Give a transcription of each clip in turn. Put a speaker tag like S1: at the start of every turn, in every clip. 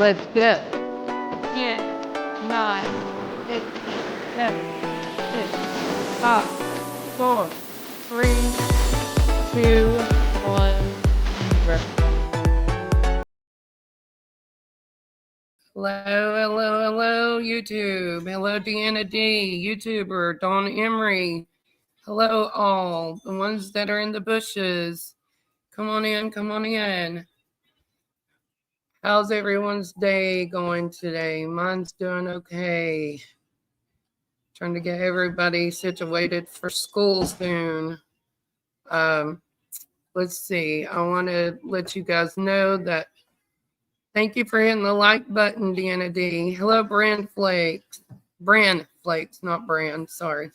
S1: Let's go.
S2: 10, 9, 8, 7, 6, 5, 4, 3, 2, 1.
S3: Hello, YouTube. Hello, Deanna D, YouTuber, Dawn Emery. Hello, all. The ones that are in the bushes. Come on in. How's everyone's day going today? Mine's doing okay. Trying to get everybody situated for school soon. Let's see. I want to let you guys know that thank you for hitting the like button, Deanna D. Hello, Brand Flakes. Brand Flakes, not brand, sorry.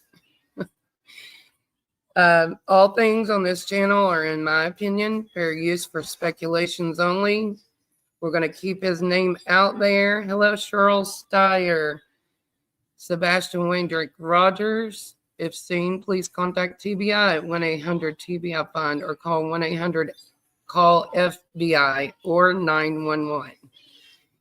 S3: All things on this channel are, in my opinion, fair use for speculations only. We're going to keep his name out there. Hello, Cheryl Steyer. Sebastian Waindrick Rogers. If seen, please contact TBI at 1-800-TBI-FIND or call 1-800-CALL-FBI or 911.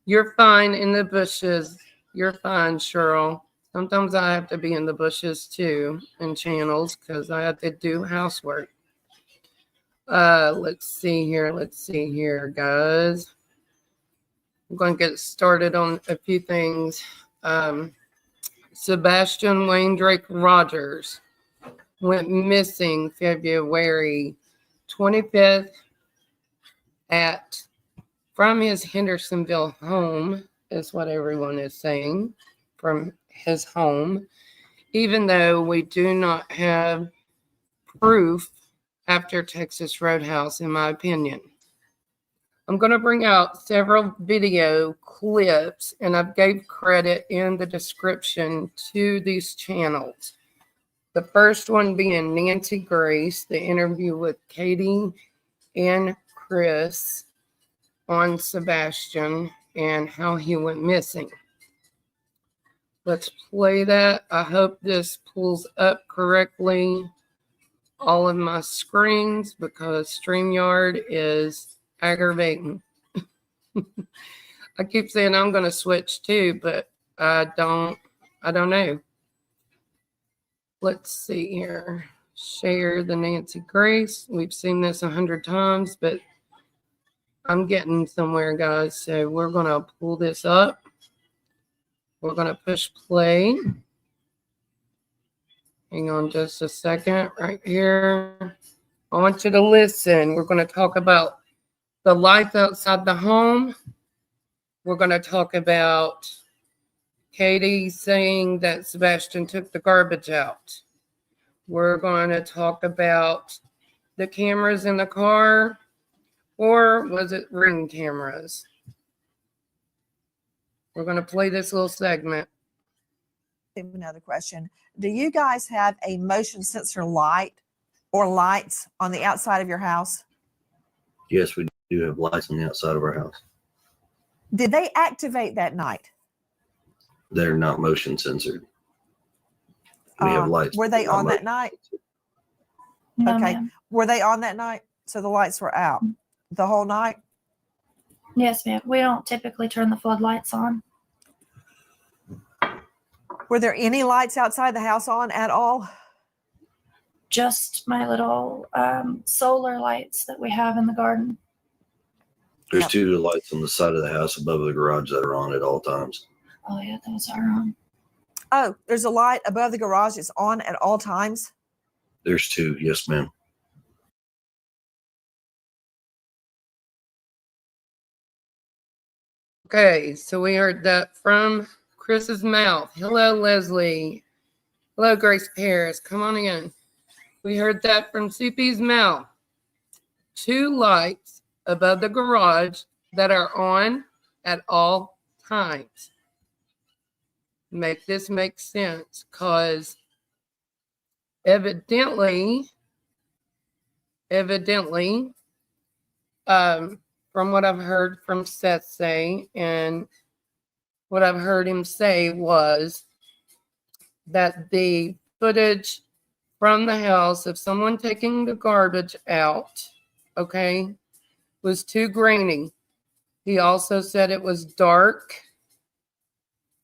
S3: You're fine in the bushes. You're fine, Cheryl. Sometimes I have to be in the bushes too, in channels, because I have to do housework. Let's see here, guys. I'm going to get started on a few things. Sebastian Waindrick Rogers went missing February 25th from his Hendersonville home, is what everyone is saying, from his home, even though we do not have proof after Texas Roadhouse, in my opinion. I'm going to bring out several video clips, and I've gave credit in the description to these channels. The first one being Nancy Grace, the interview with Katie and Chris on Sebastian and how he went missing. Let's play that. I hope this pulls up correctly all of my screens, because StreamYard is aggravating. I keep saying I'm going to switch too, but I don't know. Let's see here. Share the Nancy Grace. We've seen this 100 times, but I'm getting somewhere, guys. So we're going to pull this up. We're going to push play. Hang on just a second right here. I want you to listen. We're going to talk about the life outside the home. We're going to talk about Katie saying that Sebastian took the garbage out. We're going to talk about the cameras in the car, or was it Ring cameras? We're going to play this little segment.
S4: Another question. Do you guys have a motion sensor light or lights on the outside of your house?
S5: Yes, we do have lights on the outside of our house.
S4: Did they activate that night?
S5: They're not motion censored. We have lights.
S4: Were they on that night?
S6: No,
S4: Okay.
S6: ma'am.
S4: Were they on that night? So the lights were out the whole night?
S6: Yes, ma'am. We don't typically turn the floodlights on.
S4: Were there any lights outside the house on at all?
S6: Just my little solar lights that we have in the garden.
S5: There's
S4: Yep.
S5: 2 lights on the side of the house above the garage that are on at all times.
S6: Oh, yeah, those are on.
S4: Oh, there's a light above the garage that's on at all times?
S5: There's 2. Yes, ma'am.
S3: Okay, so we heard that from Chris's mouth. Hello, Leslie. Hello, Grace Paris. Come on in. We heard that from CP's mouth. 2 lights above the garage that are on at all times. Make this make sense, because evidently, from what I've heard from Seth say, and what I've heard him say was that the footage from the house of someone taking the garbage out, okay, was too grainy. He also said it was dark.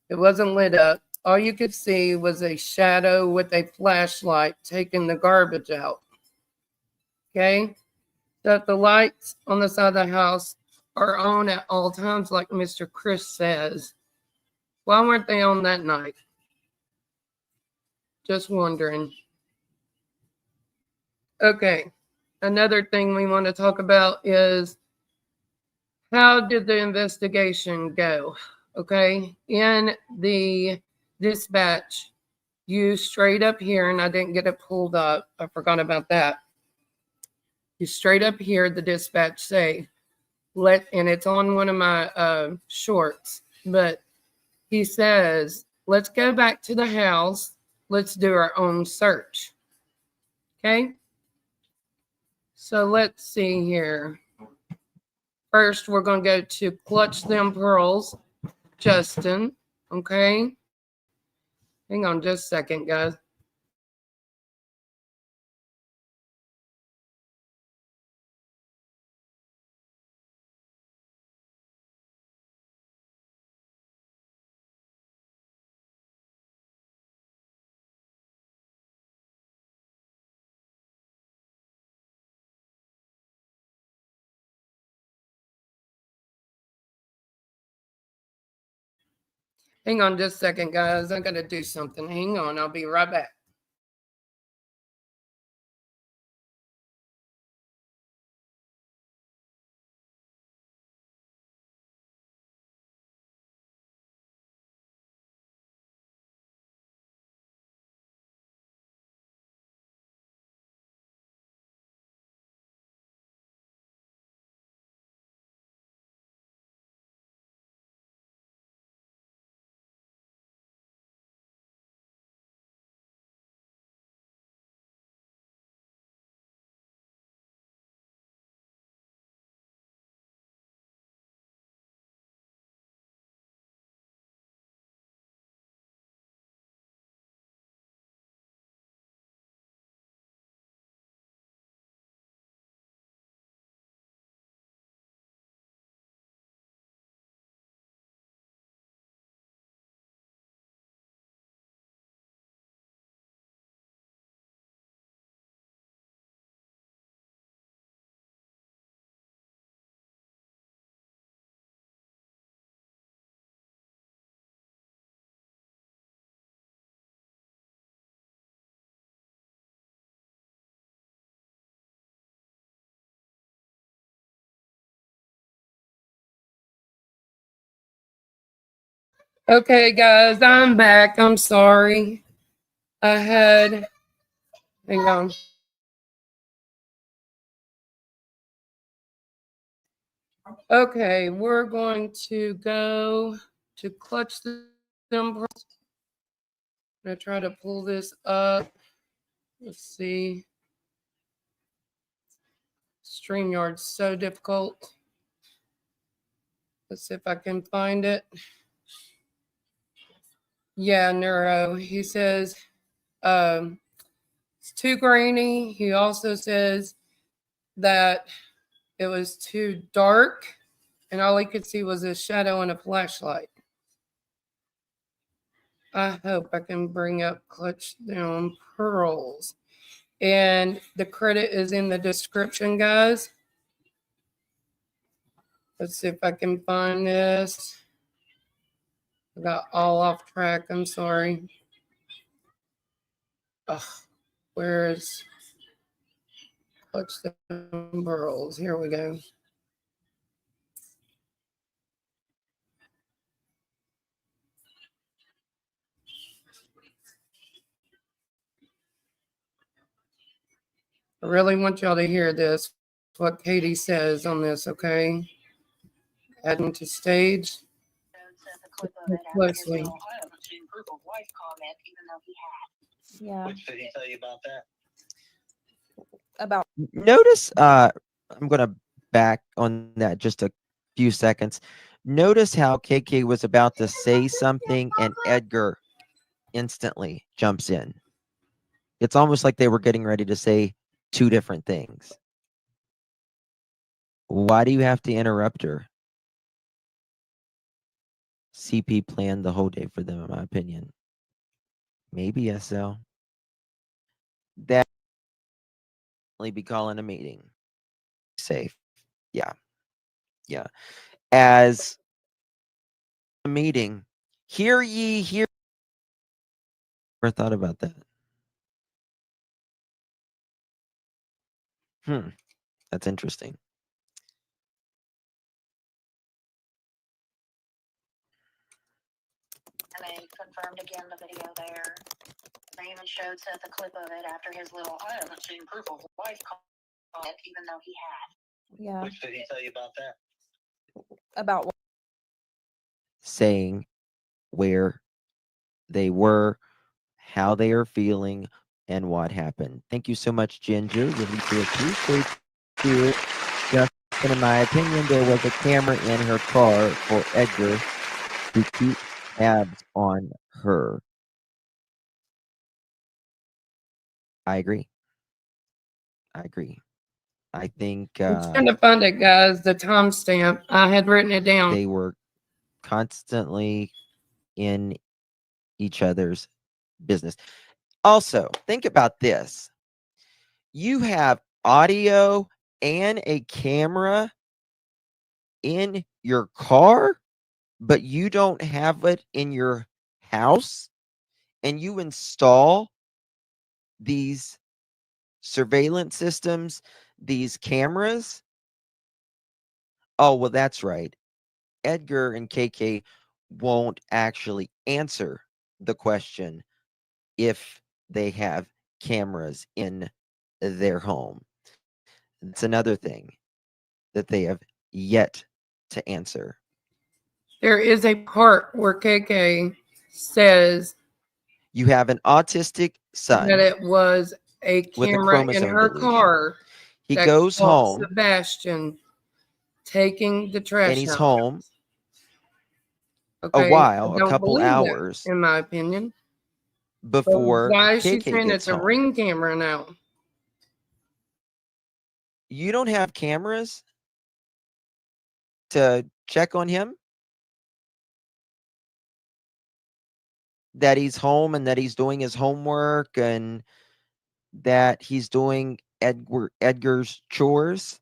S3: It wasn't lit up. All you could see was a shadow with a flashlight taking the garbage out. Okay? That the lights on the side of the house are on at all times, like Mr. Chris says. Why weren't they on that night? Just wondering. Okay. Another thing we want to talk about is how did the investigation go? Okay. In the dispatch, you straight up here, and I didn't get it pulled up. I forgot about that. You straight up here, the dispatch say, and it's on one of my shorts, but he says, let's go back to the house. Let's do our own search. Okay. So let's see here. First, we're going to go to Clutch Them Pearls, Justin. Okay. Hang on just a second, guys. Hang on just a second, guys. I got to do something. Hang on. I'll be right back. Okay, guys, I'm back. I'm sorry. Hang on. Okay, we're going to go to Clutch Them Pearls. I'm going to try to pull this up. Let's see. StreamYard's so difficult. Let's see if I can find it. Yeah, Neuro. He says it's too grainy. He also says that it was too dark and all he could see was a shadow and a flashlight. I hope I can bring up Clutch Them Pearls. And the credit is in the description, guys. Let's see if I can find this. I got all off track. I'm sorry. Oh, where's Clutch Them Pearls? Here we go. I really want y'all to hear this, what Katie says on this, okay? Adding to stage. Closely.
S1: Yeah.
S7: What did he tell you about that?
S1: About
S8: Notice, I'm going to back on that just a few seconds. Notice how KK was about to say something and Edgar instantly jumps in. It's almost like they were getting ready to say two different things. Why do you have to interrupt her? CP planned the whole day for them, in my opinion. Maybe SL. That be calling a meeting. Safe. Yeah. Yeah. As a meeting, hear ye, hear. Never thought about that. That's interesting.
S7: And they confirmed again the video there. They even showed Seth a clip of it after his little "I haven't seen proof of life" comment, even though he had.
S1: Yeah.
S5: Which did he tell you about that?
S1: About what?
S8: Saying where they were, how they are feeling, and what happened. Thank you so much, Ginger. Really do appreciate you. Just in my opinion, there was a camera in her car for Edgar to keep tabs on her. I agree. I agree. I think
S2: I'm trying to find it, guys. The timestamp. I had written it down.
S8: they were constantly in each other's business. Also, think about this. You have audio and a camera in your car, but you don't have it in your house, and you install these surveillance systems, these cameras. Oh, well, that's right. Edgar and KK won't actually answer the question if they have cameras in their home. That's another thing that they have yet to answer.
S2: There is a part where KK says
S8: You have an autistic son
S2: that it was a
S8: with a
S2: camera in
S8: chromosome
S2: her
S8: delusion.
S2: car.
S8: He
S2: that
S8: goes
S2: caught
S8: home
S2: Sebastian taking the trash
S8: and he's
S2: out.
S8: home
S2: Okay,
S8: while,
S2: I
S8: a
S2: don't
S8: couple
S2: believe that,
S8: hours
S2: in my opinion. But
S8: before
S2: why is she
S8: KK
S2: saying
S8: gets
S2: it's a
S8: home.
S2: Ring camera now?
S8: You don't have cameras to check on him? That he's home and that he's doing his homework and that he's doing Edgar's chores?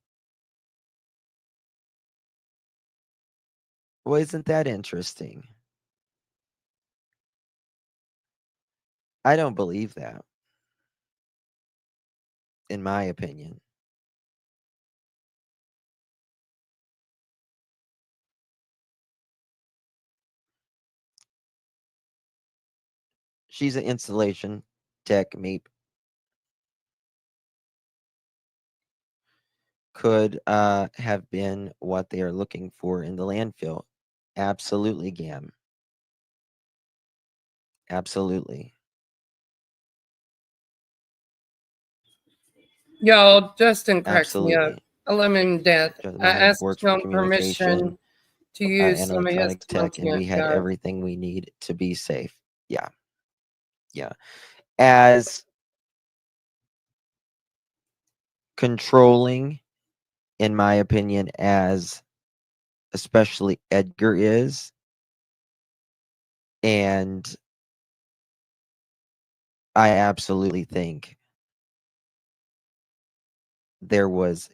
S8: Well, isn't that interesting? I don't believe that, in my opinion. She's an installation tech, Meep. Could have been what they are looking for in the landfill. Absolutely, Gam. Absolutely.
S2: Y'all, Justin cracks me up.
S8: Absolutely.
S2: I love him to death.
S8: Justin
S2: I asked
S8: works for
S2: him permission
S8: communication,
S2: to use some of his
S8: electronic tech, and we
S2: content,
S8: had
S2: guys.
S8: everything we need to be safe. Yeah. Yeah. As controlling, in my opinion, as especially Edgar is, and I absolutely think there was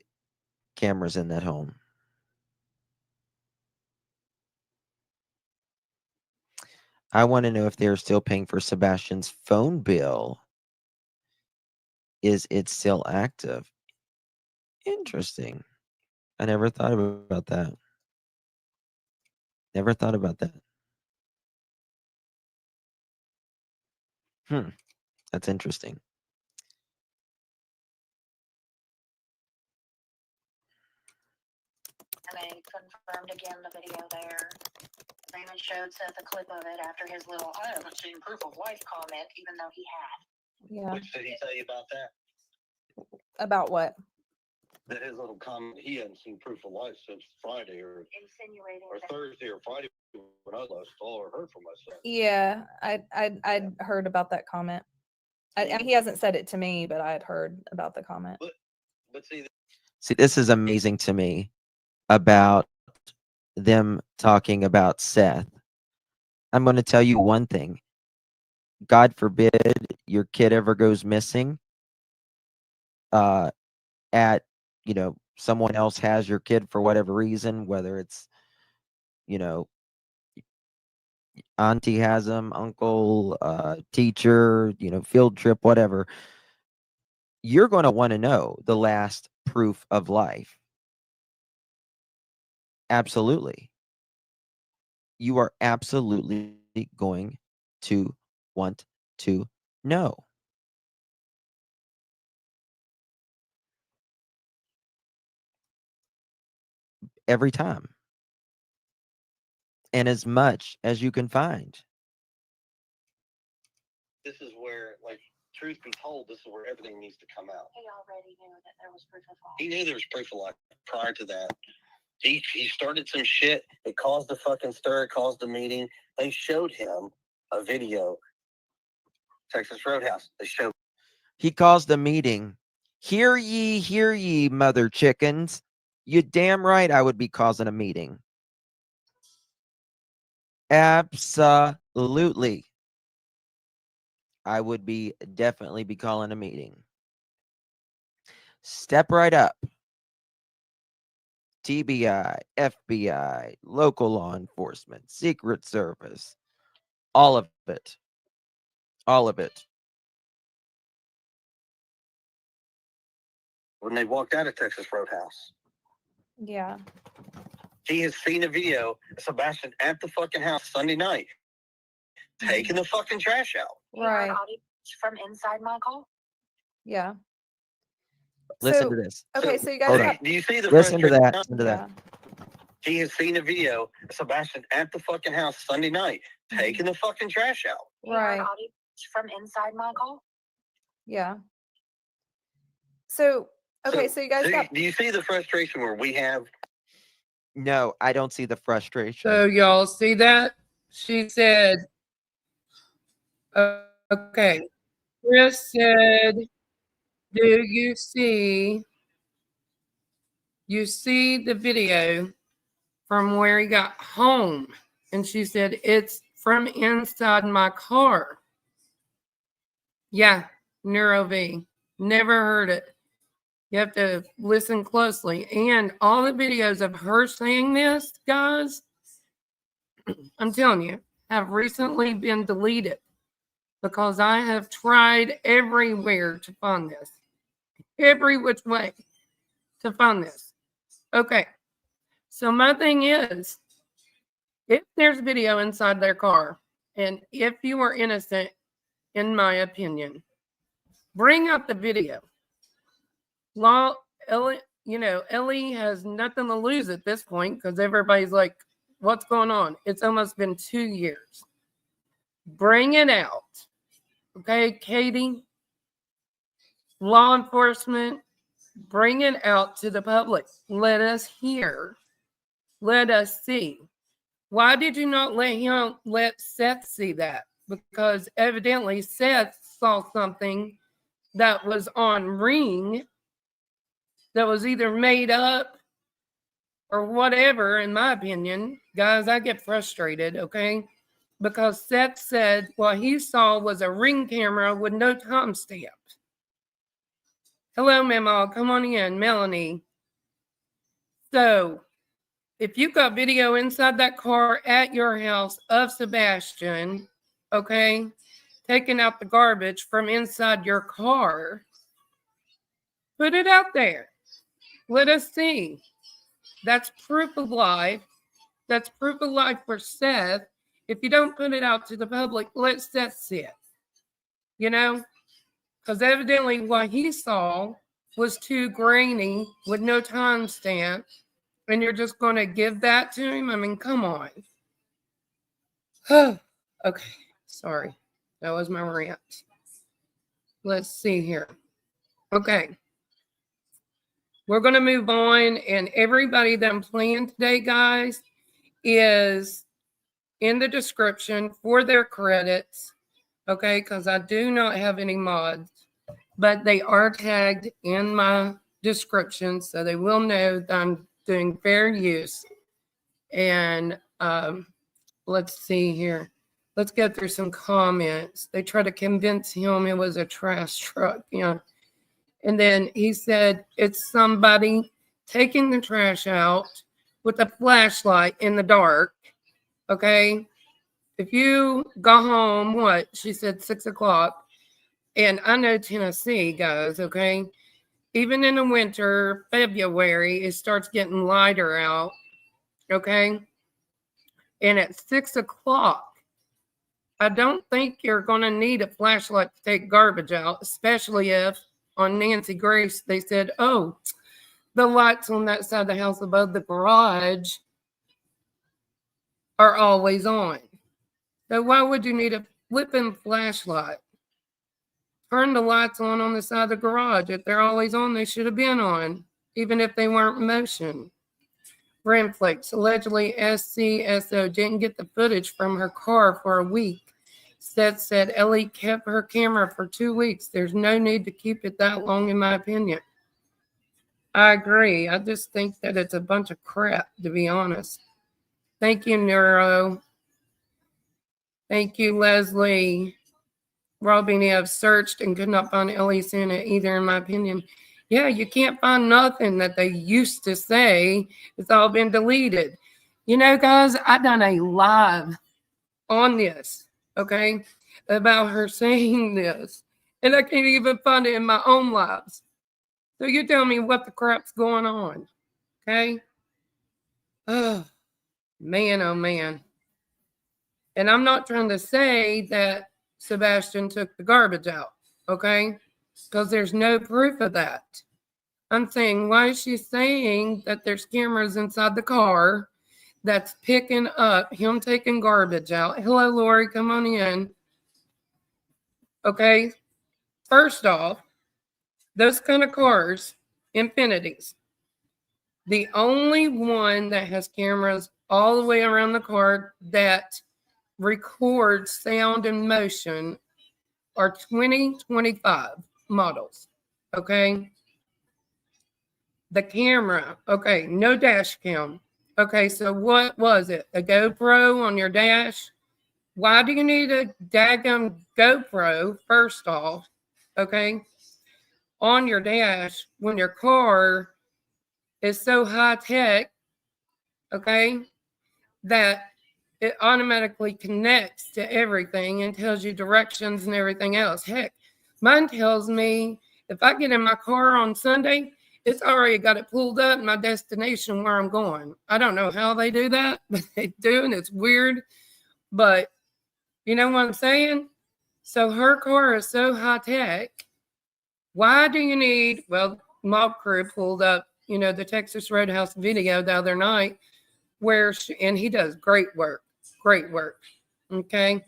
S8: cameras in that home. I want to know if they're still paying for Sebastian's phone bill. Is it still active? Interesting. I never thought about that. Never thought about that. That's interesting.
S7: And they confirmed again the video there. They even showed Seth a clip of it after his little "I haven't seen proof of life" comment, even though he had.
S1: Yeah.
S5: Which did he tell you about that?
S1: About what?
S5: That his little comment, he hadn't seen proof of life since Friday or
S7: Insinuating that
S5: Thursday or Friday when I last saw or heard from my son.
S1: Yeah, I'd heard about that comment. I mean, he hasn't said it to me, but I had heard about the comment.
S5: But
S8: See, this is amazing to me about them talking about Seth. I'm going to tell you one thing. God forbid your kid ever goes missing. At, someone else has your kid for whatever reason, whether it's, auntie has them, uncle, teacher, field trip, whatever. You're going to want to know the last proof of life. Absolutely. You are absolutely going to want to know. Every time. And as much as you can find.
S5: This is where, like, truth be told, this is where everything needs to come out.
S7: He already knew that there was proof of life.
S5: He knew there was proof of life prior to that. He started some shit. It caused a fucking stir. It caused a meeting. They showed him a video. Texas Roadhouse.
S8: He caused a meeting. Hear ye, mother chickens. You damn right I would be causing a meeting. Absolutely. I would definitely be calling a meeting. Step right up. TBI, FBI, local law enforcement, Secret Service, all of it. All of it.
S5: When they walked out of Texas Roadhouse,
S1: Yeah.
S5: he has seen a video of Sebastian at the fucking house Sunday night, taking the fucking trash out.
S7: He heard
S1: Right.
S7: audio from inside my car.
S1: Yeah.
S8: Listen
S1: So-
S8: to this.
S1: Okay, so you guys
S8: Hold
S1: got,
S8: on.
S5: Do you see the
S8: Listen to
S5: frustration?
S8: that. Listen to that.
S1: yeah.
S5: He has seen a video of Sebastian at the fucking house Sunday night, taking the fucking trash out.
S7: He heard
S1: Right.
S7: audio from inside my car.
S1: Yeah. So, okay, so you guys got,
S5: Do you see the frustration where we have?
S8: No, I don't see the frustration.
S3: So y'all see that? She said, okay. Chris said, do you see the video from where he got home? And she said, it's from inside my car. Yeah, Neuro V. Never heard it. You have to listen closely. And all the videos of her saying this, guys, I'm telling you, have recently been deleted because I have tried everywhere to find this. Every which way to find this. Okay. So my thing is, if there's video inside their car, and if you are innocent, in my opinion, bring out the video. Ellie has nothing to lose at this point because everybody's like, what's going on? It's almost been 2 years. Bring it out. Okay, Katie, law enforcement, bring it out to the public. Let us hear. Let us see. Why did you not let Seth see that? Because evidently Seth saw something that was on Ring that was either made up or whatever, in my opinion. Guys, I get frustrated, okay? Because Seth said what he saw was a Ring camera with no timestamp. Hello, Memo. Come on in, Melanie. So, if you got video inside that car at your house of Sebastian, okay, taking out the garbage from inside your car, put it out there. Let us see. That's proof of life. That's proof of life for Seth. If you don't put it out to the public, let Seth see it. You know? Because evidently what he saw was too grainy with no timestamp. And you're just going to give that to him? I mean, come on. Okay. Sorry. That was my rant. Let's see here. Okay. We're going to move on. And everybody that I'm playing today, guys, is in the description for their credits. Okay. Because I do not have any mods. But they are tagged in my description. So they will know that I'm doing fair use. And let's see here. let's go through some comments. They try to convince him it was a trash truck, you know. And then he said it's somebody taking the trash out with a flashlight in the dark. Okay. If you go home, what? She said 6 o'clock. And I know Tennessee, guys, okay? Even in the winter, February, it starts getting lighter out. Okay. And at 6 o'clock, I don't think you're going to need a flashlight to take garbage out, especially if on Nancy Grace they said, oh, the lights on that side of the house above the garage are always on. So why would you need a flipping flashlight? Turn the lights on the side of the garage. If they're always on, they should have been on, even if they weren't in motion. Renflex, allegedly SCSO didn't get the footage from her car for a week. Seth said Ellie kept her camera for 2 weeks. There's no need to keep it that long, in my opinion. I agree. I just think that it's a bunch of crap, to be honest. Thank you, Neuro. Thank you, Leslie. Robin, I've searched and could not find Ellie Santa either, in my opinion. Yeah, you can't find nothing that they used to say. It's all been deleted. You know, guys, I done a live on this, okay, about her saying this. And I can't even find it in my own lives. So you tell me what the crap's going on, okay? Oh, man. And I'm not trying to say that Sebastian took the garbage out, okay? Because there's no proof of that. I'm saying, why is she saying that there's cameras inside the car that's picking up him taking garbage out? Hello, Lori, come on in. Okay, first off, those kind of cars, Infinities, the only one that has cameras all the way around the car that records sound and motion are 2025 models, okay? The camera, okay, no dash cam. Okay, so what was it? A GoPro on your dash? Why do you need a daggum GoPro, first off, okay, on your dash when your car is so high tech, okay, that it automatically connects to everything and tells you directions and everything else? Heck, mine tells me if I get in my car on Sunday, it's already got it pulled up, my destination where I'm going. I don't know how they do that, but they do, and it's weird. But you know what I'm saying? So her car is so high tech. Why do you need, well, Mob Crew pulled up, you know, the Texas Roadhouse video the other night where and he does great work. Okay.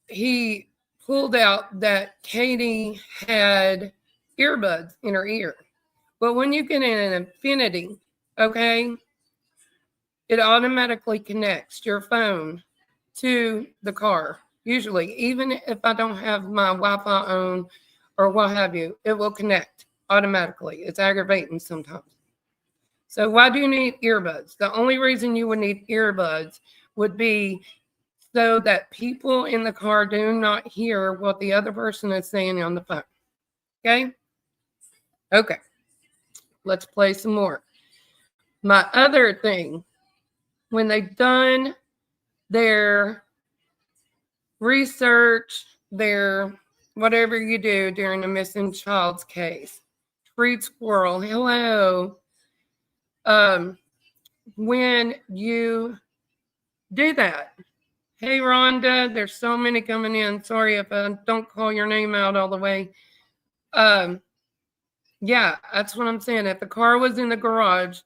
S3: He pulled out that Katie had earbuds in her ear. But when you get in an Infinity, okay, it automatically connects your phone to the car. Usually, even if I don't have my Wi-Fi on or what have you, it will connect automatically. It's aggravating sometimes. So why do you need earbuds? The only reason you would need earbuds would be so that people in the car do not hear what the other person is saying on the phone. Okay? Okay. Let's play some more. My other thing, when they've done their research, their whatever you do during a missing child's case, Treat Squirrel, hello. When you do that, hey Rhonda, there's so many coming in. Sorry if I don't call your name out all the way. Yeah, that's what I'm saying. If the car was in the garage,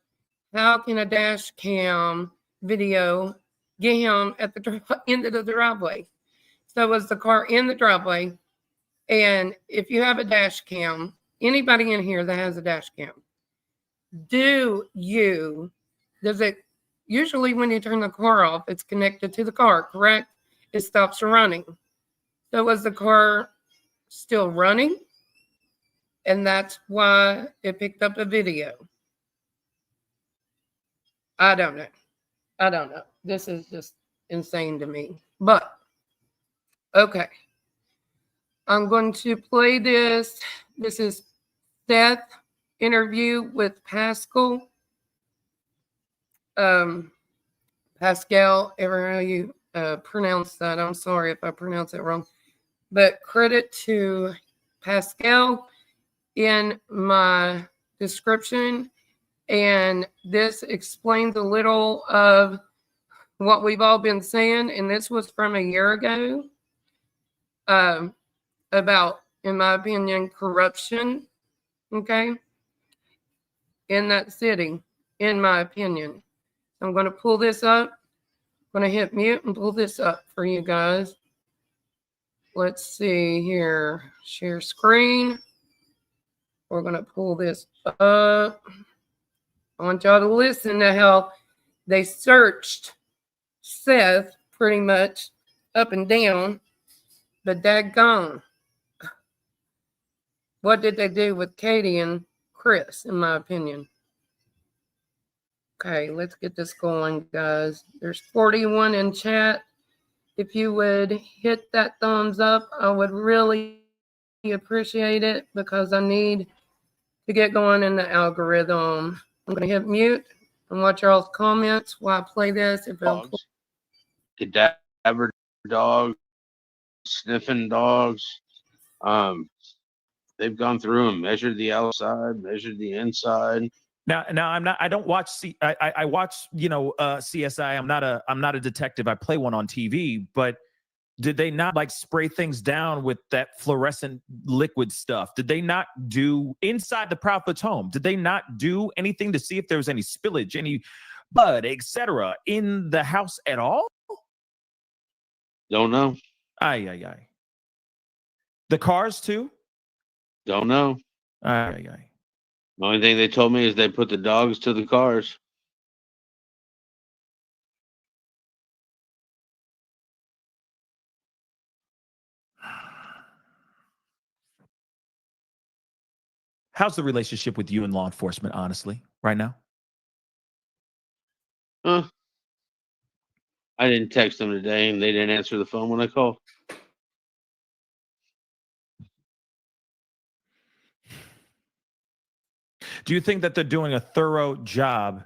S3: how can a dash cam video get him at the end of the driveway? So was the car in the driveway? And if you have a dash cam, anybody in here that has a dash cam, does it usually when you turn the car off, it's connected to the car, correct? It stops running. So was the car still running? And that's why it picked up a video. I don't know. This is just insane to me. But okay, I'm going to play this. This is SETH interview with Pascal. Pascal, ever how you pronounce that. I'm sorry if I pronounce it wrong. But credit to Pascal in my description. And this explains a little of what we've all been saying. And this was from a year ago about, in my opinion, corruption. Okay. In that city, in my opinion. I'm going to pull this up. I'm going to hit mute and pull this up for you guys. Let's see here. Share screen. We're going to pull this up. I want y'all to listen to how they searched Seth pretty much up and down, but daggone. What did they do with Katie and Chris, in my opinion? Okay, let's get this going, guys. There's 41 in chat. If you would hit that thumbs up, I would really appreciate it because I need to get going in the algorithm. I'm going to hit mute and watch y'all's comments while I play this. If it'll
S9: Dogs, cadaver dogs, sniffing dogs. They've gone through and measured the outside, measured the inside.
S10: Now I'm not. I don't watch. I watch. CSI. I'm not a detective. I play one on TV. But did they not like spray things down with that fluorescent liquid stuff? Did they not do inside the Proudfoot's home? Did they not do anything to see if there was any spillage, any blood, etc., in the house at all?
S9: Don't know.
S10: Aye. The cars too?
S9: Don't know.
S10: Aye.
S9: The only thing they told me is they put the dogs to the cars.
S10: How's the relationship with you and law enforcement, honestly, right now?
S9: I didn't text them today, and they didn't answer the phone when I called.
S10: Do you think that they're doing a thorough job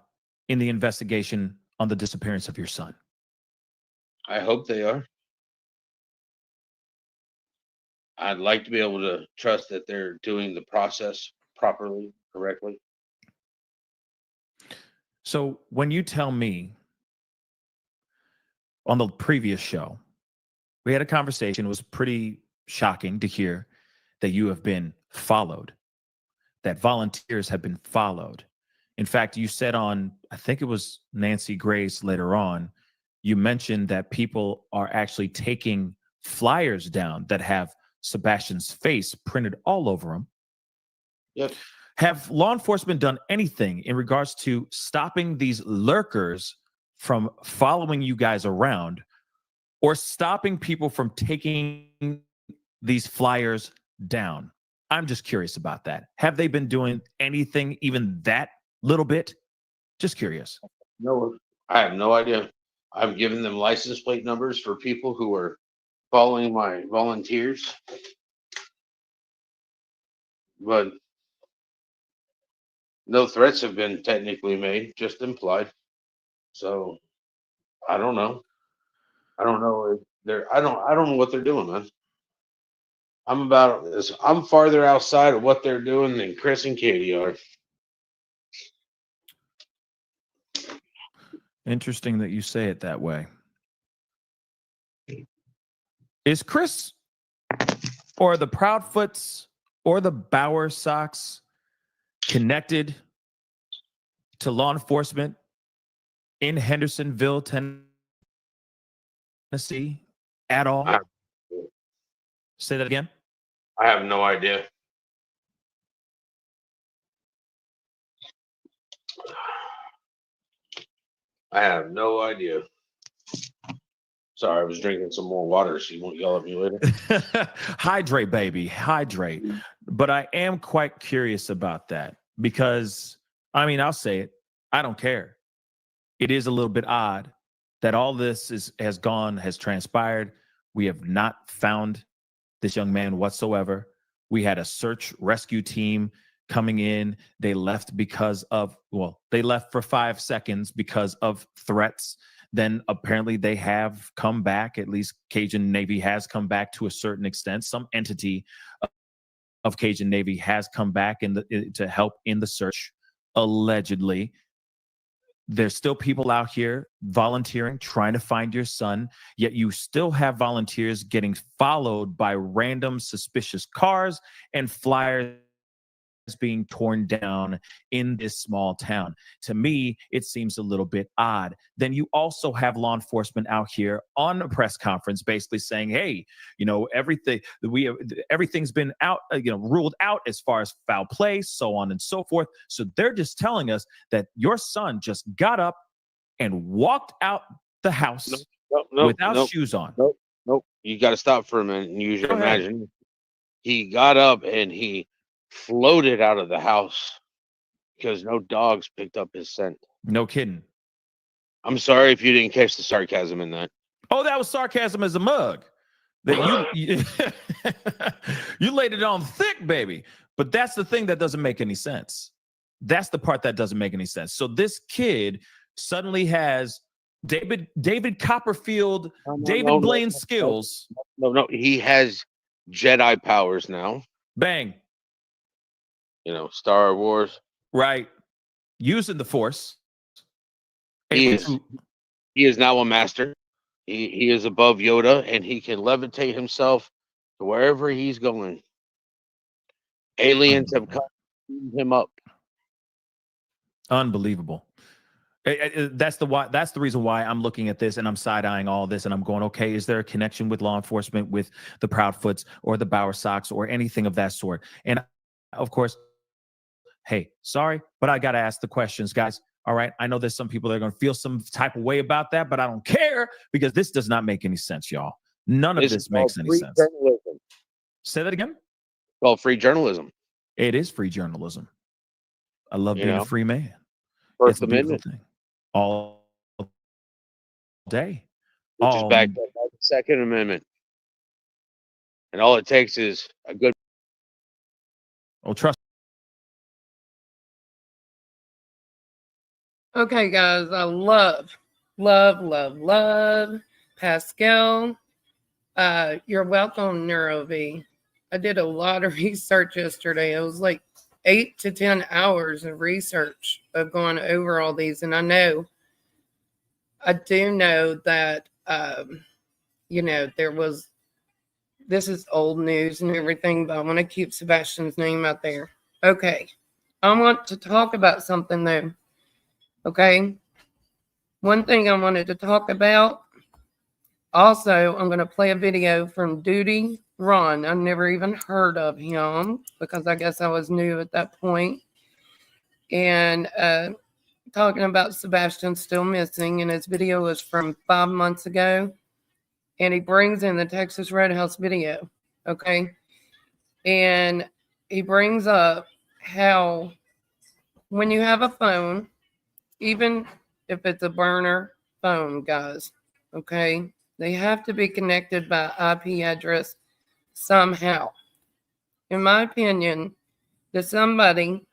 S10: in the investigation on the disappearance of your son?
S9: I hope they are. I'd like to be able to trust that they're doing the process properly, correctly.
S10: So when you tell me on the previous show, we had a conversation, it was pretty shocking to hear that you have been followed, that volunteers have been followed. In fact, you said on, I think it was Nancy Grace later on, you mentioned that people are actually taking flyers down that have Sebastian's face printed all over them.
S9: Yep.
S10: Have law enforcement done anything in regards to stopping these lurkers from following you guys around or stopping people from taking these flyers down? I'm just curious about that. Have they been doing anything, even that little bit? Just curious.
S9: No, I have no idea. I've given them license plate numbers for people who are following my volunteers. But no threats have been technically made, just implied. So I don't know. I don't know if they're I don't know what they're doing, man. I'm farther outside of what they're doing than Chris and Katie are.
S10: Interesting that you say it that way. Is Chris or the Proudfoots or the Bauer Sox connected to law enforcement in Hendersonville, Tennessee at all? Say that again.
S9: I have no idea. I have no idea. Sorry, I was drinking some more water, so you won't yell at me later.
S10: Hydrate, baby, hydrate. But I am quite curious about that because, I mean, I'll say it. I don't care. It is a little bit odd that all this has transpired. We have not found this young man whatsoever. We had a search rescue team coming in. They left they left for 5 seconds because of threats. Then apparently they have come back. At least Cajun Navy has come back to a certain extent. Some entity of Cajun Navy has come back to help in the search, allegedly. There's still people out here volunteering, trying to find your son, yet you still have volunteers getting followed by random suspicious cars and flyers being torn down in this small town. To me, it seems a little bit odd. Then you also have law enforcement out here on a press conference basically saying, hey, everything's been out, ruled out as far as foul play, so on and so forth. So they're just telling us that your son just got up and walked out the house without shoes on.
S9: Nope. You got to stop for a minute and use your
S10: Go ahead.
S9: imagination. He got up and he floated out of the house because no dogs picked up his scent.
S10: No kidding.
S9: I'm sorry if you didn't catch the sarcasm in that.
S10: Oh, that was sarcasm as a mug. That you you laid it on thick, baby. But that's the thing that doesn't make any sense. That's the part that doesn't make any sense. So this kid suddenly has David Copperfield, David Blaine skills.
S9: No. He has Jedi powers now.
S10: Bang.
S9: Star Wars.
S10: Right. Using the Force.
S9: He is now a master. He is above Yoda, and he can levitate himself to wherever he's going. Aliens have come him up.
S10: Unbelievable. That's the reason why I'm looking at this and I'm side-eyeing all this and I'm going, okay, is there a connection with law enforcement, with the Proudfoots or the Bower Sox or anything of that sort? And of course, hey, sorry, but I got to ask the questions, guys. All right. I know there's some people that are going to feel some type of way about that, but I don't care because this does not make any sense, y'all. None of this makes any sense.
S9: Journalism.
S10: Say that again.
S9: It's called free journalism.
S10: It is free journalism. I love being a free man.
S9: First
S10: It's a beautiful
S9: Amendment.
S10: thing. All day.
S9: Which is backed up by the Second Amendment. And all it takes is a good.
S10: Oh, trust.
S3: Okay, guys, I love Pascal. You're welcome, NeuroV. I did a lot of research yesterday. It was like 8 to 10 hours of research of going over all these. And I do know that, this is old news and everything, but I want to keep Sebastian's name out there. Okay. I want to talk about something though. Okay. One thing I wanted to talk about. Also, I'm going to play a video from Duty Ron. I never even heard of him because I guess I was new at that point. And talking about Sebastian still missing. And his video was from 5 months ago. And he brings in the Texas Roadhouse video. Okay. And he brings up how when you have a phone, even if it's a burner phone, guys, okay, they have to be connected by IP address somehow. In my opinion, to somebody,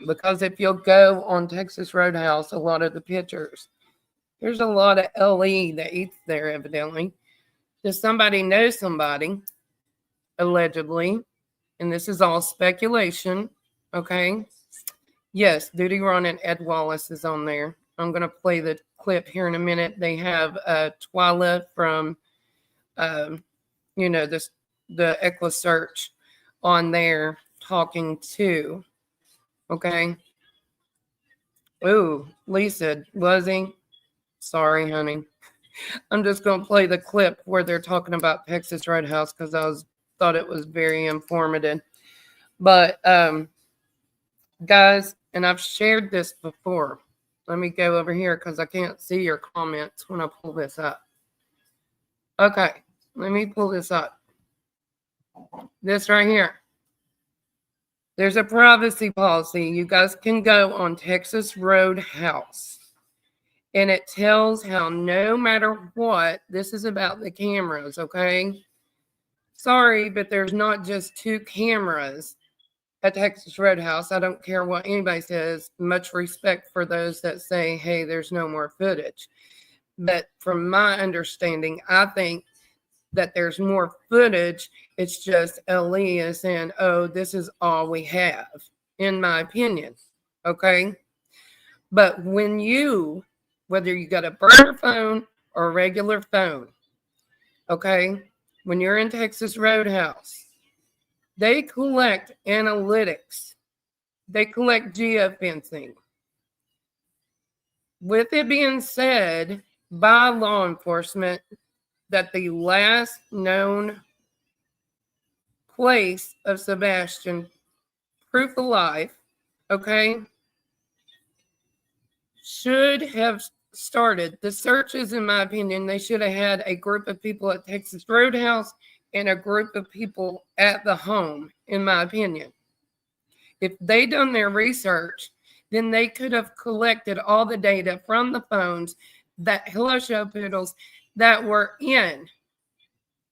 S3: because if you'll go on Texas Roadhouse, a lot of the pictures, there's a lot of LE that eats there, evidently. Does somebody know somebody, allegedly, and this is all speculation, okay? Yes, Duty Ron and Ed Wallace is on there. I'm going to play the clip here in a minute. They have Twyla from, the ECLA search on there talking too. Okay. Ooh, Lisa, was he? Sorry, honey. I'm just going to play the clip where they're talking about Texas Roadhouse because I thought it was very informative. But, guys, and I've shared this before. Let me go over here because I can't see your comments when I pull this up. Okay, let me pull this up. This right here. There's a privacy policy. You guys can go on Texas Roadhouse. And it tells how no matter what, this is about the cameras, okay? Sorry, but there's not just 2 cameras at Texas Roadhouse. I don't care what anybody says. Much respect for those that say, hey, there's no more footage. But from my understanding, I think that there's more footage. It's just LE is saying, oh, this is all we have, in my opinion. Okay. But when you, whether you got a burner phone or a regular phone, okay, when you're in Texas Roadhouse, they collect analytics. They collect geofencing. With it being said by law enforcement that the last known place of Sebastian, proof of life, okay, should have started the searches. In my opinion, they should have had a group of people at Texas Roadhouse and a group of people at the home, in my opinion. If they done their research, then they could have collected all the data from the phones that Hello Show Poodles that were in.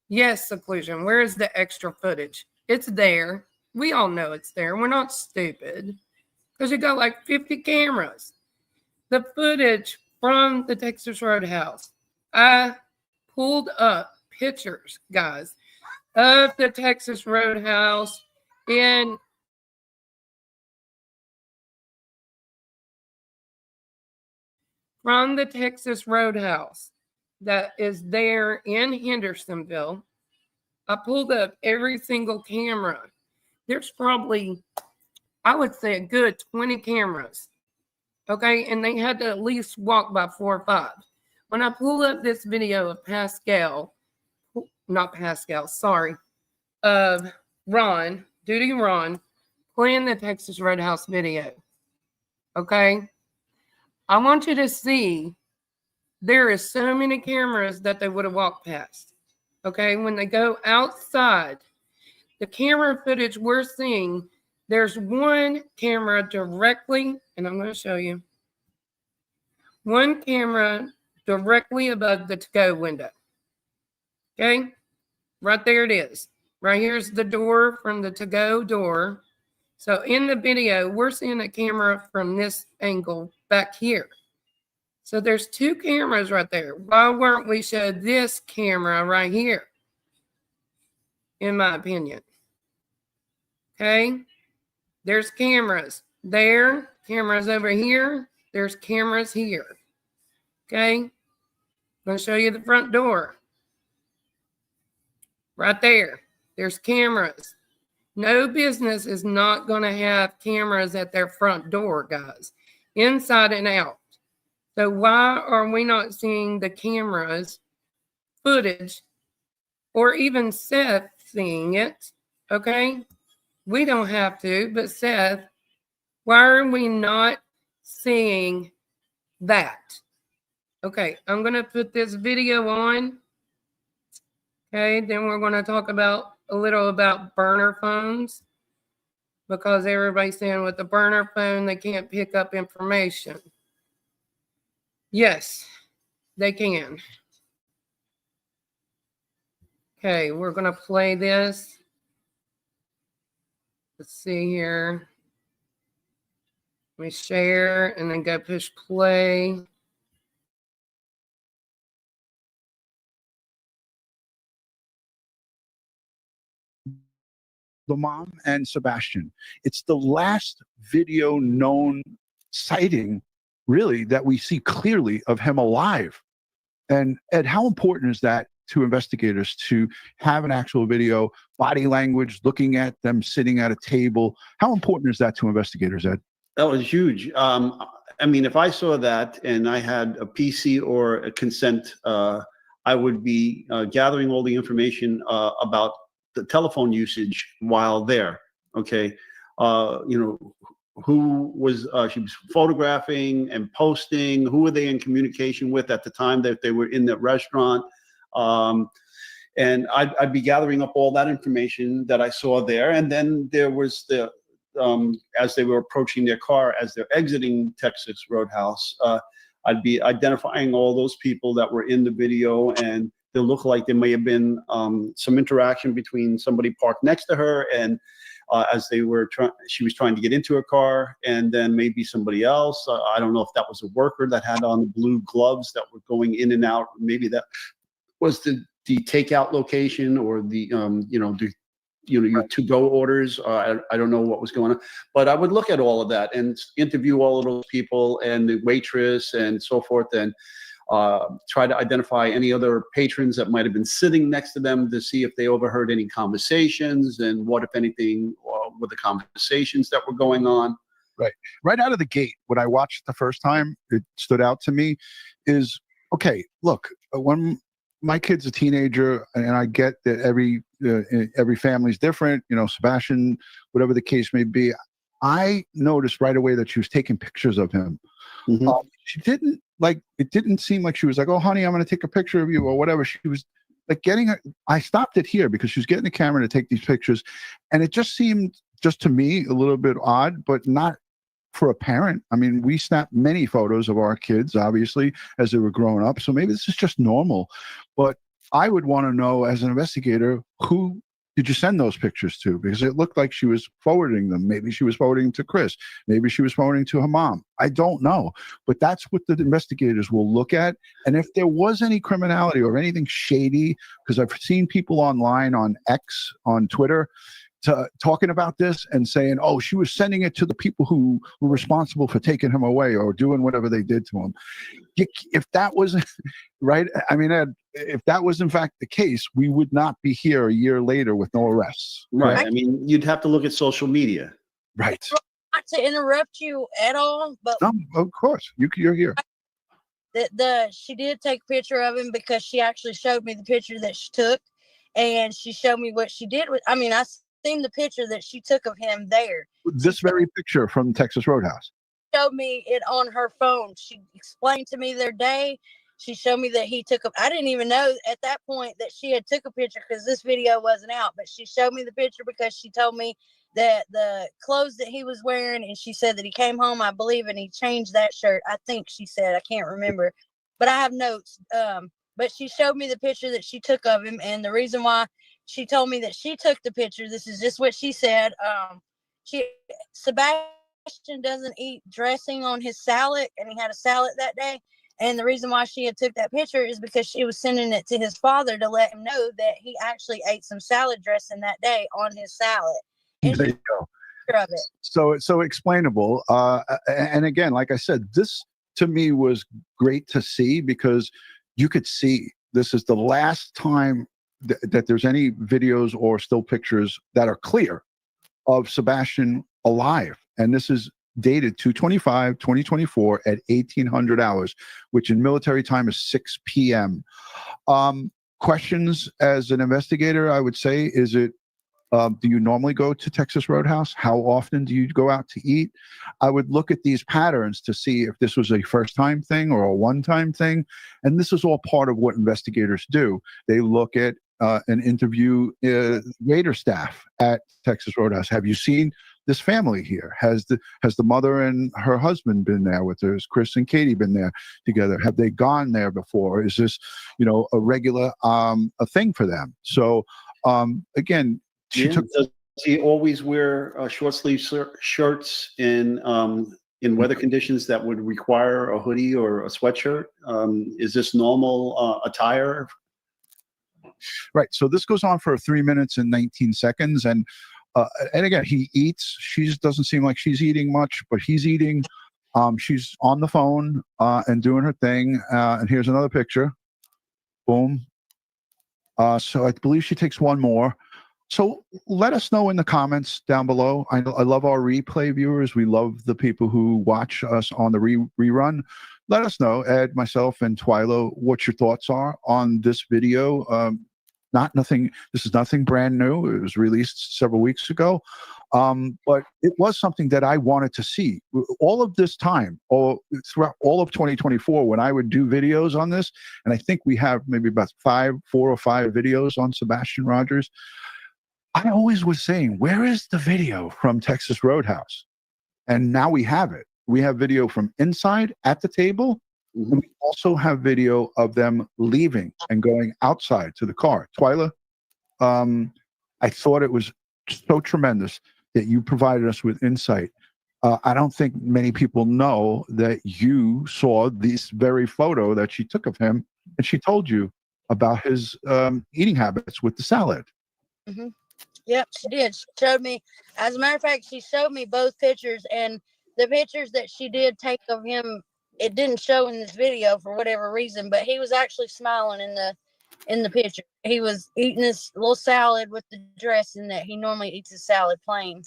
S3: Yes, seclusion. Where is the extra footage? It's there. We all know it's there. We're not stupid because you got like 50 cameras. The footage from the Texas Roadhouse. I pulled up pictures, guys, of the Texas Roadhouse in from the Texas Roadhouse that is there in Hendersonville. I pulled up every single camera. There's probably, I would say, a good 20 cameras. Okay, and they had to at least walk by 4 or 5. When I pulled up this video of of Ron, Duty Ron, playing the Texas Roadhouse video. Okay, I want you to see there is so many cameras that they would have walked past. Okay, when they go outside, the camera footage we're seeing, there's one camera directly, and I'm going to show you, one camera directly above the to-go window. Okay, right there it is. Right here's the door from the to-go door. So in the video, we're seeing a camera from this angle back here. So there's 2 cameras right there. Why weren't we showed this camera right here? In my opinion. Okay. There's cameras there, cameras over here. There's cameras here. Okay. I'm going to show you the front door. Right there. There's cameras. No business is not going to have cameras at their front door, guys. Inside and out. So why are we not seeing the cameras footage or even Seth seeing it? Okay. We don't have to, but Seth, why are we not seeing that? Okay, I'm going to put this video on. Okay, then we're going to talk about a little about burner phones because everybody's saying with the burner phone, they can't pick up information. Yes, they can. Okay, we're going to play this. Let's see here. Let me share and then go push play.
S11: The mom and Sebastian. It's the last video known sighting, really, that we see clearly of him alive. And Ed, how important is that to investigators to have an actual video, body language, looking at them sitting at a table? How important is that to investigators, Ed?
S12: That was huge. I mean, if I saw that and I had a PC or a consent, I would be gathering all the information about the telephone usage while there. Okay, you know, who was she was photographing and posting? Who were they in communication with at the time that they were in the restaurant? And I'd be gathering up all that information that I saw there. And then there was the as they were approaching their car, as they're exiting Texas Roadhouse, I'd be identifying all those people that were in the video, and they look like there may have been some interaction between somebody parked next to her and as they were she was trying to get into her car, and then maybe somebody else. I don't know if that was a worker that had on the blue gloves that were going in and out. Maybe that was the takeout location, or the your to-go orders. I don't know what was going on, but I would look at all of that and interview all of those people and the waitress and so forth, and try to identify any other patrons that might have been sitting next to them to see if they overheard any conversations, and what, if anything, were the conversations that were going on.
S11: Right out of the gate, what I watched the first time, it stood out to me is, okay, look, when my kid's a teenager, and I get that every family's different, Sebastian, whatever the case may be, I noticed right away that she was taking pictures of him.
S12: Mm-hmm.
S11: She didn't it didn't seem like she was like, oh, honey, I'm going to take a picture of you or whatever. She was like I stopped it here because she was getting the camera to take these pictures. And it just seemed, just to me, a little bit odd, but not for a parent. I mean, we snapped many photos of our kids, obviously, as they were growing up. So maybe this is just normal. But I would want to know, as an investigator, who did you send those pictures to? Because it looked like she was forwarding them. Maybe she was forwarding to Chris. Maybe she was forwarding to her mom. I don't know. But that's what the investigators will look at. And if there was any criminality or anything shady, because I've seen people online on X, on Twitter, talking about this and saying, oh, she was sending it to the people who were responsible for taking him away or doing whatever they did to him. If that was right, I mean, Ed, if that was in fact the case, we would not be here a year later with no arrests.
S12: Right. I mean, you'd have to look at social media.
S11: Right.
S13: Not to interrupt you at all, but
S11: no, of course, you're here.
S13: She did take a picture of him because she actually showed me the picture that she took, and she showed me what she did with. I mean, I seen the picture that she took of him there.
S11: This very picture from Texas Roadhouse.
S13: Showed me it on her phone. She explained to me their day. She showed me that he took I didn't even know at that point that she had took a picture because this video wasn't out, but she showed me the picture because she told me that the clothes that he was wearing, and she said that he came home, I believe, and he changed that shirt. I think she said, I can't remember, but I have notes. But she showed me the picture that she took of him, and the reason why she told me that she took the picture, this is just what she said. Sebastian doesn't eat dressing on his salad, and he had a salad that day. And the reason why she had took that picture is because she was sending it to his father to let him know that he actually ate some salad dressing that day on his salad. And
S11: there you go.
S13: Of it.
S11: So explainable. And again, like I said, this to me was great to see because you could see this is the last time that there's any videos or still pictures that are clear of Sebastian alive. And this is dated 2/25/2024 at 1800 hours, which in military time is 6 p.m. Questions as an investigator, I would say, is it, do you normally go to Texas Roadhouse? How often do you go out to eat? I would look at these patterns to see if this was a first-time thing or a one-time thing. And this is all part of what investigators do. They look at and interview waiter staff at Texas Roadhouse. Have you seen this family here? Has the mother and her husband been there with her? Has Chris and Katie been there together? Have they gone there before? Is this, a regular a thing for them? So again,
S12: does he always wear short sleeve shirts in weather conditions that would require a hoodie or a sweatshirt? Is this normal attire?
S11: Right. So this goes on for 3 minutes and 19 seconds. And again, he eats. She doesn't seem like she's eating much, but he's eating. She's on the phone and doing her thing. And here's another picture. Boom. So I believe she takes one more. So let us know in the comments down below. I love our replay viewers. We love the people who watch us on the rerun. Let us know, Ed, myself, and Twilo, what your thoughts are on this video. This is nothing brand new. It was released several weeks ago. But it was something that I wanted to see. All of this time, throughout all of 2024, when I would do videos on this, and I think we have maybe about 4 or 5 videos on Sebastian Rogers, I always was saying, where is the video from Texas Roadhouse? And now we have it. We have video from inside at the table And we also have video of them leaving and going outside to the car. Twyla, I thought it was so tremendous that you provided us with insight. I don't think many people know that you saw this very photo that she took of him, and she told you about his eating habits with the salad.
S13: Mm-hmm. Yep, she did. She showed me. As a matter of fact, she showed me both pictures, and the pictures that she did take of him, it didn't show in this video for whatever reason, but he was actually smiling in the picture. He was eating this little salad with the dressing that he normally eats his salad plain.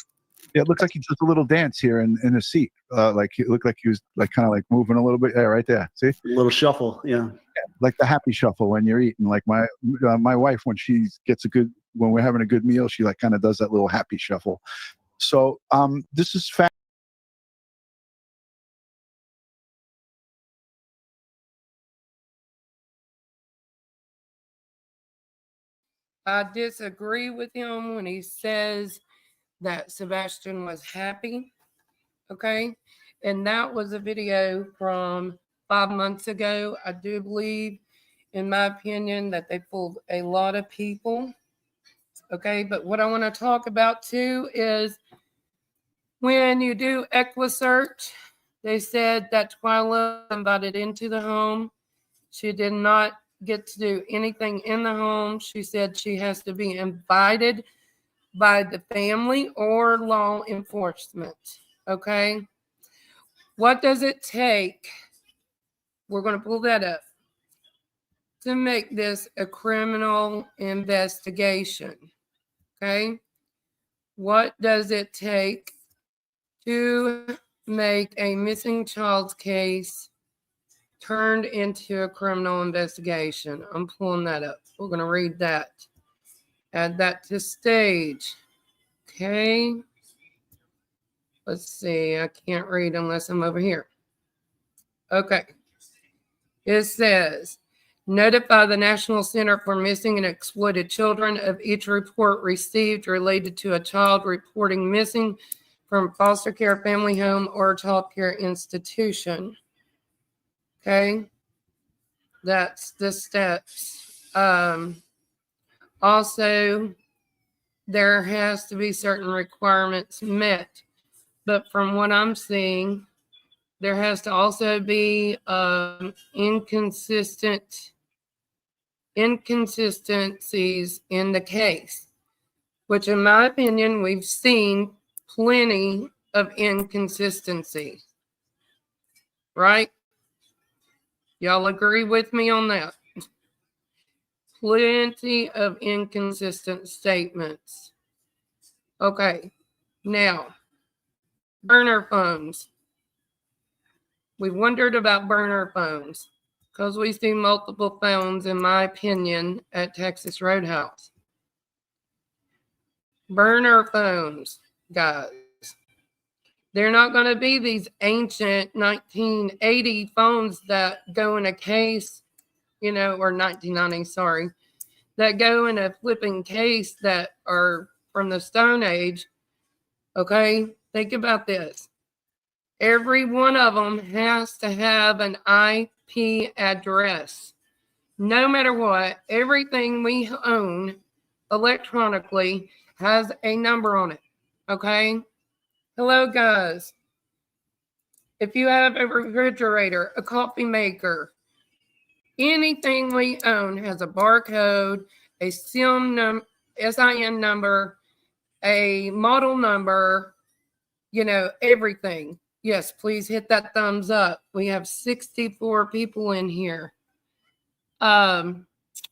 S11: Yeah, it looks like he does a little dance here in the seat. Like it looked like he was like kind of like moving a little bit. Yeah, right there. See,
S12: A little shuffle. Yeah.
S11: like the happy shuffle when you're eating. Like my wife, when when we're having a good meal, she like kind of does that little happy shuffle. So this is fact.
S3: I disagree with him when he says that Sebastian was happy. Okay. And that was a video from 5 months ago. I do believe, in my opinion, that they fooled a lot of people. Okay. But what I want to talk about too is when you do EquiSearch, they said that Twyla invited into the home. She did not get to do anything in the home. She said she has to be invited by the family or law enforcement. Okay. What does it take? We're going to pull that up to make this a criminal investigation. Okay. What does it take to make a missing child's case turned into a criminal investigation? I'm pulling that up. We're going to read that. Add that to stage. Okay. Let's see. I can't read unless I'm over here. Okay. It says, notify the National Center for Missing and Exploited Children of each report received related to a child reporting missing from foster care, family home, or child care institution. Okay. That's the steps. Also, there has to be certain requirements met. But from what I'm seeing, there has to also be inconsistencies in the case, which in my opinion, we've seen plenty of inconsistency. Right? Y'all agree with me on that? Plenty of inconsistent statements. Okay, now, burner phones. We wondered about burner phones because we see multiple phones, in my opinion, at Texas Roadhouse. Burner phones, guys. They're not going to be these ancient 1980 phones that go in a case, or 1990, sorry, that go in a flipping case that are from the Stone Age. Okay, think about this. Every one of them has to have an IP address. No matter what, everything we own electronically has a number on it. Okay? Hello, guys. If you have a refrigerator, a coffee maker, anything we own has a barcode, a SIN number, a model number, everything. Yes, please hit that thumbs up. We have 64 people in here. On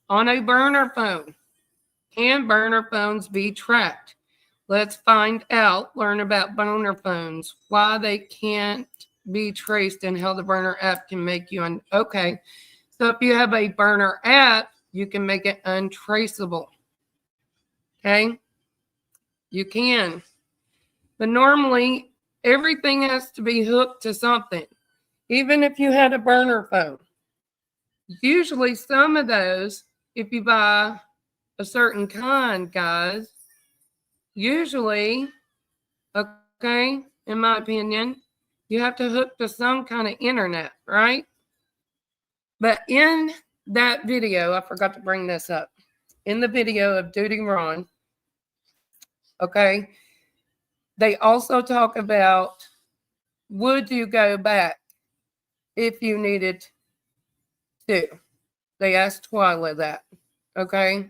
S3: a burner phone. Can burner phones be tracked? Let's find out, learn about burner phones, why they can't be traced, and how the burner app can make you okay. So if you have a burner app, you can make it untraceable. Okay? You can. But normally, everything has to be hooked to something. Even if you had a burner phone. Usually some of those, if you buy a certain kind, guys, usually, okay, in my opinion, you have to hook to some kind of internet, right? But in that video, I forgot to bring this up. In the video of Duty Ron, okay, they also talk about, would you go back if you needed to? They asked Twyla that, okay?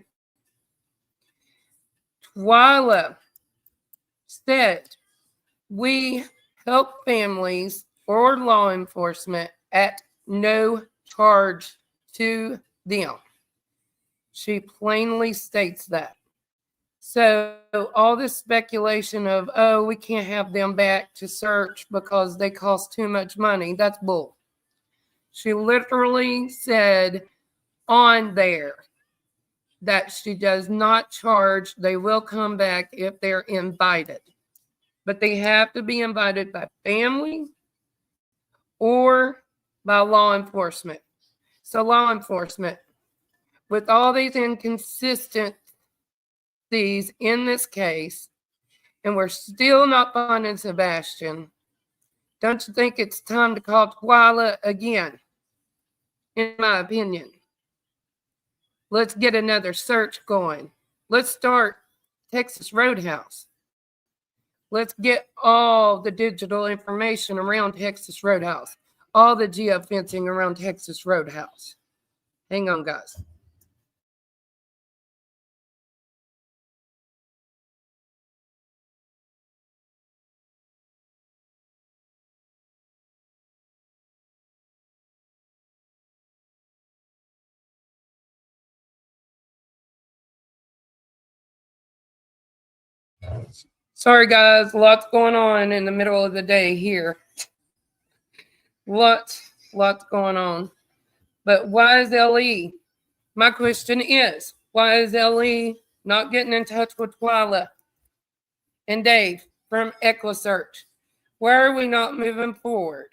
S3: Twyla said, we help families or law enforcement at no charge to them. She plainly states that. So all this speculation of, oh, we can't have them back to search because they cost too much money, that's bull. She literally said on there that she does not charge. They will come back if they're invited. But they have to be invited by family or by law enforcement. So law enforcement, with all these inconsistencies in this case, and we're still not finding Sebastian, don't you think it's time to call Twyla again? In my opinion. Let's get another search going. Let's start Texas Roadhouse. Let's get all the digital information around Texas Roadhouse, all the geofencing around Texas Roadhouse. Hang on, guys. Sorry, guys. Lots going on in the middle of the day here. Lots going on. But why is LE? My question is, why is LE not getting in touch with Twyla and Dave from EquiSearch? Why are we not moving forward?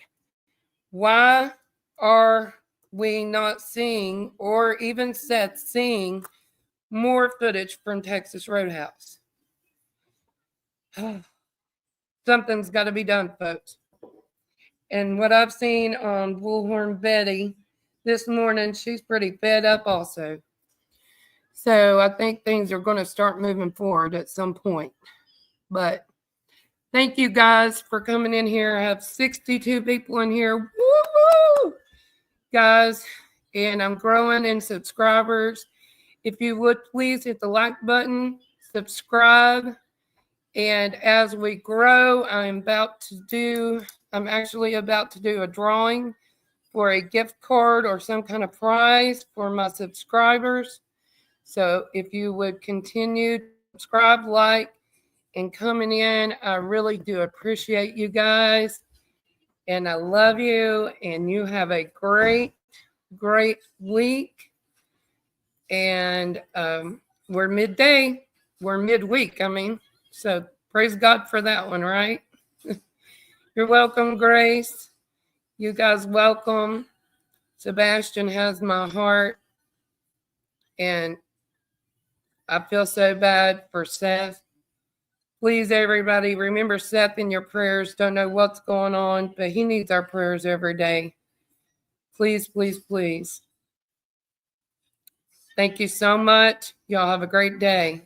S3: Why are we not seeing, or even Seth seeing, more footage from Texas Roadhouse? Something's got to be done, folks. And what I've seen on Bullhorn Betty this morning, she's pretty fed up also. So I think things are going to start moving forward at some point. But thank you guys for coming in here. I have 62 people in here. Woo-hoo! Guys, and I'm growing in subscribers. If you would please hit the like button, subscribe. And as we grow, I'm actually about to do a drawing for a gift card or some kind of prize for my subscribers. So if you would continue to subscribe, like, and coming in, I really do appreciate you guys. And I love you. And you have a great, great week. And we're midday. We're midweek, I mean. So praise God for that one, right? You're welcome, Grace. You guys welcome. Sebastian has my heart. And I feel so bad for Seth. Please, everybody, remember Seth in your prayers. Don't know what's going on, but he needs our prayers every day. Please, please, please. Thank you so much. Y'all have a great day.